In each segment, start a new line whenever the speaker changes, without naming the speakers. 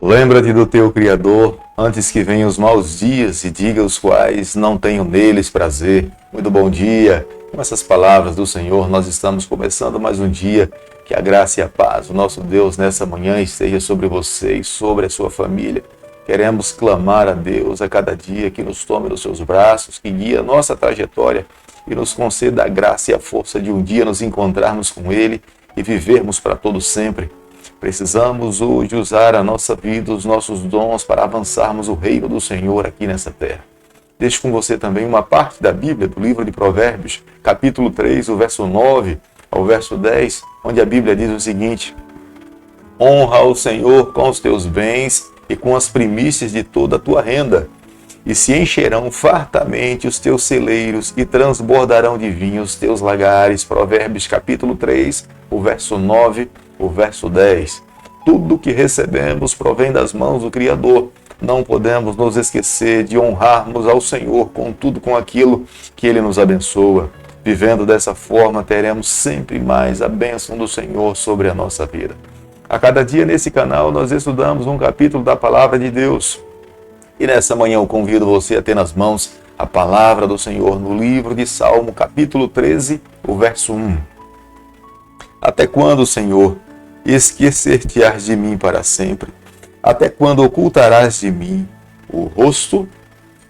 Lembra-te do teu Criador, antes que venham os maus dias e diga os quais não tenho neles prazer. Muito bom dia. Com essas palavras do Senhor, nós estamos começando mais um dia. Que a graça e a paz, o nosso Deus, nessa manhã esteja sobre você e sobre a sua família. Queremos clamar a Deus a cada dia que nos tome nos seus braços, que guie a nossa trajetória e nos conceda a graça e a força de um dia nos encontrarmos com Ele e vivermos para todo sempre. Precisamos hoje usar a nossa vida, os nossos dons para avançarmos o reino do Senhor aqui nessa terra. Deixo com você também uma parte da Bíblia, do livro de Provérbios, capítulo 3, o verso 9 ao verso 10, onde a Bíblia diz o seguinte: honra ao Senhor com os teus bens e com as primícias de toda a tua renda, e se encherão fartamente os teus celeiros e transbordarão de vinho os teus lagares. Provérbios capítulo 3, o verso 9, o verso 10. Tudo que recebemos provém das mãos do Criador. Não podemos nos esquecer de honrarmos ao Senhor com tudo, com aquilo que Ele nos abençoa. Vivendo dessa forma, teremos sempre mais a bênção do Senhor sobre a nossa vida. A cada dia nesse canal nós estudamos um capítulo da Palavra de Deus. E nessa manhã eu convido você a ter nas mãos a Palavra do Senhor no livro de Salmo, capítulo 13, o verso 1. Até quando, Senhor, esquecer-te-ás de mim para sempre? Até quando ocultarás de mim o rosto?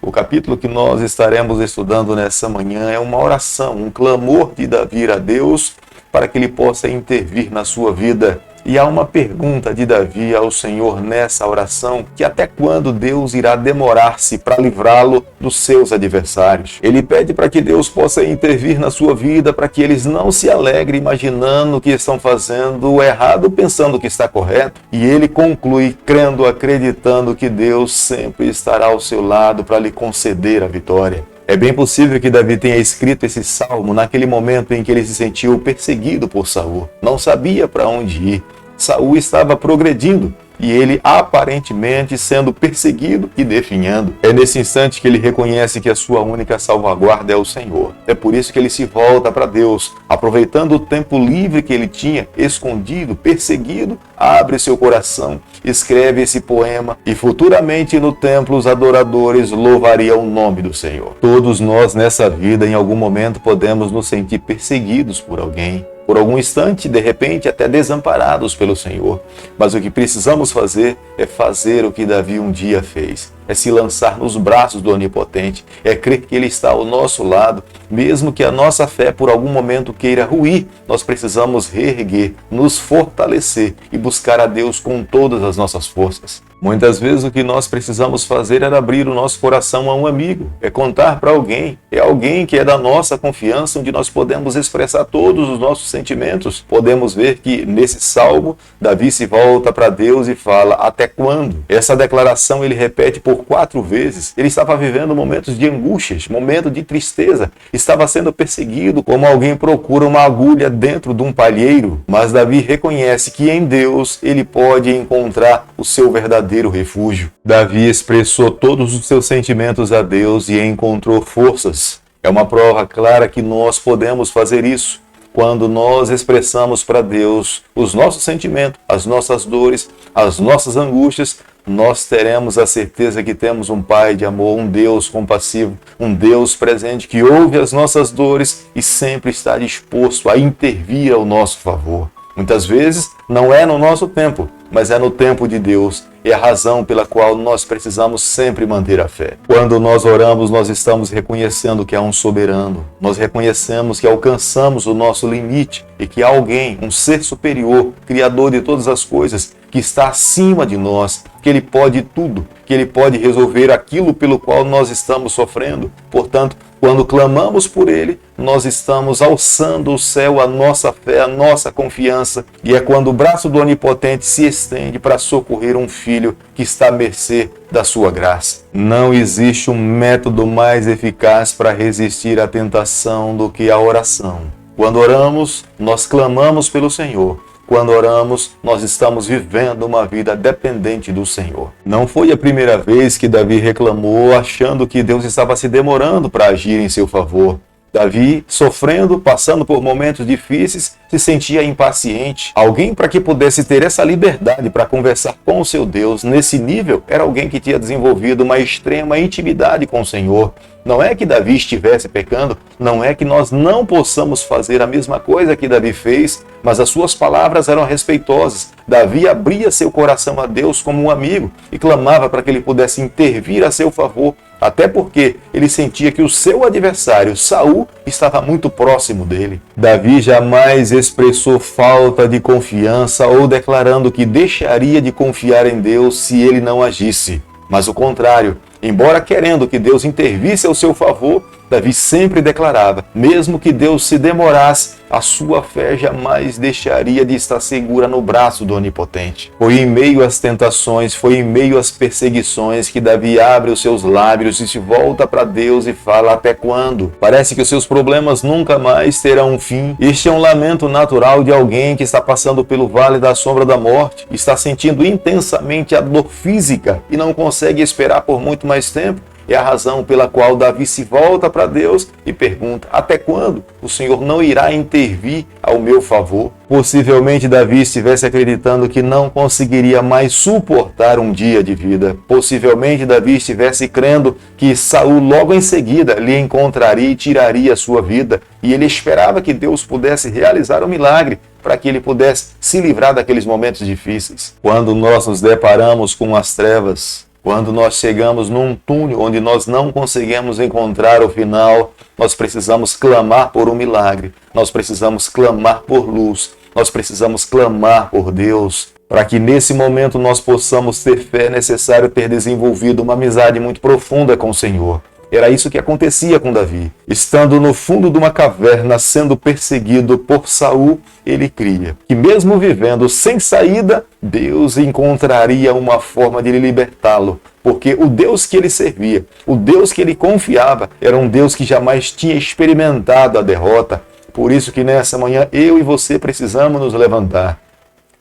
O capítulo que nós estaremos estudando nessa manhã é uma oração, um clamor de Davi a Deus para que Ele possa intervir na sua vida. E há uma pergunta de Davi ao Senhor nessa oração, que até quando Deus irá demorar-se para livrá-lo dos seus adversários? Ele pede para que Deus possa intervir na sua vida, para que eles não se alegrem imaginando que estão fazendo errado, pensando que está correto. E ele conclui crendo, acreditando que Deus sempre estará ao seu lado para lhe conceder a vitória. É bem possível que Davi tenha escrito esse salmo naquele momento em que ele se sentiu perseguido por Saul. Não sabia para onde ir. Saul estava progredindo e ele aparentemente sendo perseguido e definhando. É nesse instante que ele reconhece que a sua única salvaguarda é o Senhor. É por isso que ele se volta para Deus, aproveitando o tempo livre que ele tinha, escondido, perseguido, abre seu coração, escreve esse poema e futuramente no templo os adoradores louvariam o nome do Senhor. Todos nós nessa vida em algum momento podemos nos sentir perseguidos por alguém. Por algum instante, de repente, até desamparados pelo Senhor. Mas o que precisamos fazer é fazer o que Davi um dia fez. É se lançar nos braços do Onipotente. É crer que Ele está ao nosso lado. Mesmo que a nossa fé por algum momento queira ruir, nós precisamos reerguer, nos fortalecer e buscar a Deus com todas as nossas forças. Muitas vezes o que nós precisamos fazer é abrir o nosso coração a um amigo, é contar para alguém, é alguém que é da nossa confiança, onde nós podemos expressar todos os nossos sentimentos. Podemos ver que nesse salmo, Davi se volta para Deus e fala, até quando? Essa declaração ele repete por 4 vezes. Ele estava vivendo momentos de angústias, momentos de tristeza, estava sendo perseguido como alguém procura uma agulha dentro de um palheiro, mas Davi reconhece que em Deus ele pode encontrar o seu verdadeiro refúgio. Davi expressou todos os seus sentimentos a Deus e encontrou forças. É uma prova clara que nós podemos fazer isso. Quando nós expressamos para Deus os nossos sentimentos, as nossas dores, as nossas angústias, nós teremos a certeza que temos um Pai de amor, um Deus compassivo, um Deus presente que ouve as nossas dores e sempre está disposto a intervir ao nosso favor. Muitas vezes não é no nosso tempo, mas é no tempo de Deus. É a razão pela qual nós precisamos sempre manter a fé. Quando nós oramos, nós estamos reconhecendo que há um soberano. Nós reconhecemos que alcançamos o nosso limite e que há alguém, um ser superior, criador de todas as coisas, que está acima de nós, que Ele pode tudo, que Ele pode resolver aquilo pelo qual nós estamos sofrendo. Portanto, quando clamamos por Ele, nós estamos alçando o céu, a nossa fé, a nossa confiança. E é quando o braço do Onipotente se estende para socorrer um filho que está à mercê da sua graça. Não existe um método mais eficaz para resistir à tentação do que a oração. Quando oramos, nós clamamos pelo Senhor. Quando oramos, nós estamos vivendo uma vida dependente do Senhor. Não foi a primeira vez que Davi reclamou achando que Deus estava se demorando para agir em seu favor. Davi, sofrendo, passando por momentos difíceis, se sentia impaciente. Alguém para que pudesse ter essa liberdade para conversar com o seu Deus nesse nível, era alguém que tinha desenvolvido uma extrema intimidade com o Senhor. Não é que Davi estivesse pecando, não é que nós não possamos fazer a mesma coisa que Davi fez, mas as suas palavras eram respeitosas. Davi abria seu coração a Deus como um amigo e clamava para que ele pudesse intervir a seu favor, até porque ele sentia que o seu adversário, Saul, estava muito próximo dele. Davi jamais expressou falta de confiança ou declarando que deixaria de confiar em Deus se ele não agisse. Mas o contrário, embora querendo que Deus intervisse ao seu favor, Davi sempre declarava, mesmo que Deus se demorasse, a sua fé jamais deixaria de estar segura no braço do Onipotente. Foi em meio às tentações, foi em meio às perseguições que Davi abre os seus lábios e se volta para Deus e fala: até quando? Parece que os seus problemas nunca mais terão um fim. Este é um lamento natural de alguém que está passando pelo vale da sombra da morte, está sentindo intensamente a dor física e não consegue esperar por muito mais tempo. É a razão pela qual Davi se volta para Deus e pergunta: até quando o Senhor não irá intervir ao meu favor? Possivelmente Davi estivesse acreditando que não conseguiria mais suportar um dia de vida. Possivelmente Davi estivesse crendo que Saul logo em seguida lhe encontraria e tiraria a sua vida. E ele esperava que Deus pudesse realizar um milagre para que ele pudesse se livrar daqueles momentos difíceis. Quando nós nos deparamos com as trevas, quando nós chegamos num túnel onde nós não conseguimos encontrar o final, nós precisamos clamar por um milagre, nós precisamos clamar por luz, nós precisamos clamar por Deus, para que nesse momento nós possamos ter fé. É necessário ter desenvolvido uma amizade muito profunda com o Senhor. Era isso que acontecia com Davi. Estando no fundo de uma caverna, sendo perseguido por Saul, ele cria que mesmo vivendo sem saída, Deus encontraria uma forma de libertá-lo. Porque o Deus que ele servia, o Deus que ele confiava, era um Deus que jamais tinha experimentado a derrota. Por isso que nessa manhã eu e você precisamos nos levantar.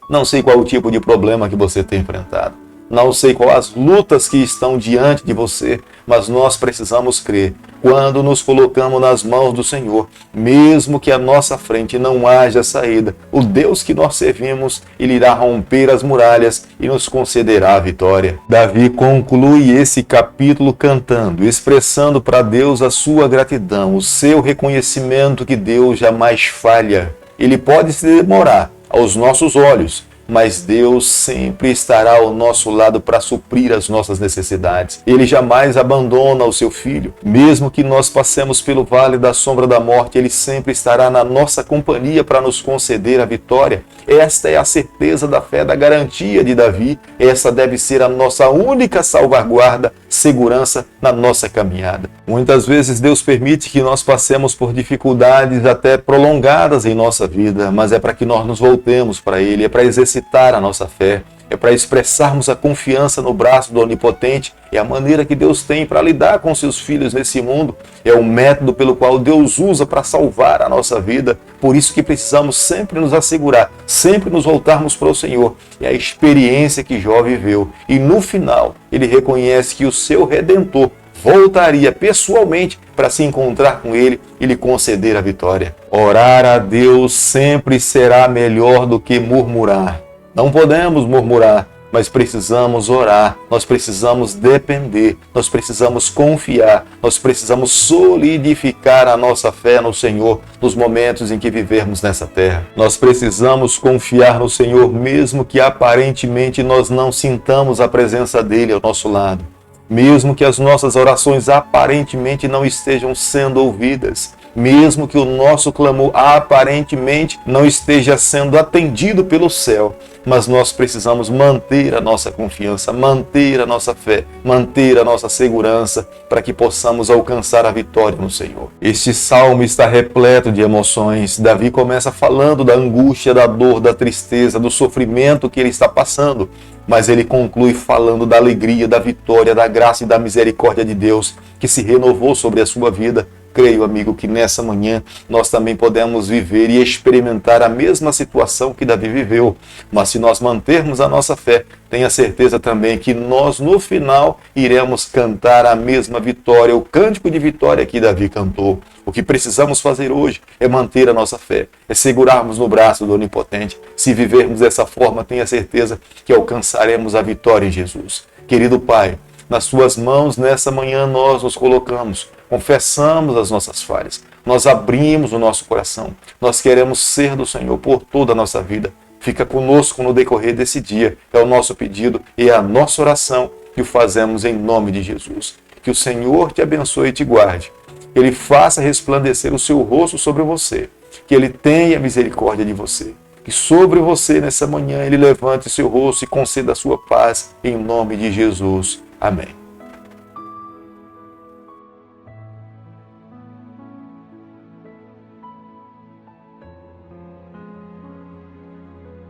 Não sei qual o tipo de problema que você tem enfrentado. Não sei quais as lutas que estão diante de você, mas nós precisamos crer. Quando nos colocamos nas mãos do Senhor, mesmo que à nossa frente não haja saída, o Deus que nós servimos, Ele irá romper as muralhas e nos concederá a vitória. Davi conclui esse capítulo cantando, expressando para Deus a sua gratidão, o seu reconhecimento que Deus jamais falha. Ele pode se demorar aos nossos olhos, mas Deus sempre estará ao nosso lado para suprir as nossas necessidades. Ele jamais abandona o seu filho. Mesmo que nós passemos pelo vale da sombra da morte, Ele sempre estará na nossa companhia para nos conceder a vitória. Esta é a certeza da fé, da garantia de Davi. Essa deve ser a nossa única salvaguarda, segurança na nossa caminhada. Muitas vezes Deus permite que nós passemos por dificuldades até prolongadas em nossa vida, mas é para que nós nos voltemos para Ele, é para exercitar a nossa fé, é para expressarmos a confiança no braço do Onipotente. É a maneira que Deus tem para lidar com seus filhos nesse mundo, é o método pelo qual Deus usa para salvar a nossa vida. Por isso que precisamos sempre nos assegurar, sempre nos voltarmos para o Senhor. É a experiência que Jó viveu, e no final ele reconhece que o seu Redentor voltaria pessoalmente para se encontrar com ele e lhe conceder a vitória. Orar a Deus sempre será melhor do que murmurar. Não podemos murmurar, mas precisamos orar, nós precisamos depender, nós precisamos confiar, nós precisamos solidificar a nossa fé no Senhor nos momentos em que vivermos nessa terra. Nós precisamos confiar no Senhor mesmo que aparentemente nós não sintamos a presença dEle ao nosso lado. Mesmo que as nossas orações aparentemente não estejam sendo ouvidas, mesmo que o nosso clamor aparentemente não esteja sendo atendido pelo céu, mas nós precisamos manter a nossa confiança, manter a nossa fé, manter a nossa segurança para que possamos alcançar a vitória no Senhor. Este salmo está repleto de emoções. Davi começa falando da angústia, da dor, da tristeza, do sofrimento que ele está passando, mas ele conclui falando da alegria, da vitória, da graça e da misericórdia de Deus que se renovou sobre a sua vida Creio, amigo, que nessa manhã nós também podemos viver e experimentar a mesma situação que Davi viveu. Mas se nós mantermos a nossa fé, tenha certeza também que nós, no final, iremos cantar a mesma vitória, o cântico de vitória que Davi cantou. O que precisamos fazer hoje é manter a nossa fé, é segurarmos no braço do Onipotente. Se vivermos dessa forma, tenha certeza que alcançaremos a vitória em Jesus. Querido Pai, nas suas mãos, nessa manhã, nós nos colocamos, confessamos as nossas falhas, nós abrimos o nosso coração, nós queremos ser do Senhor por toda a nossa vida. Fica conosco no decorrer desse dia, é o nosso pedido e é a nossa oração que o fazemos em nome de Jesus. Que o Senhor te abençoe e te guarde, que Ele faça resplandecer o seu rosto sobre você, que Ele tenha misericórdia de você, que sobre você nessa manhã Ele levante seu rosto e conceda a sua paz em nome de Jesus. Amém.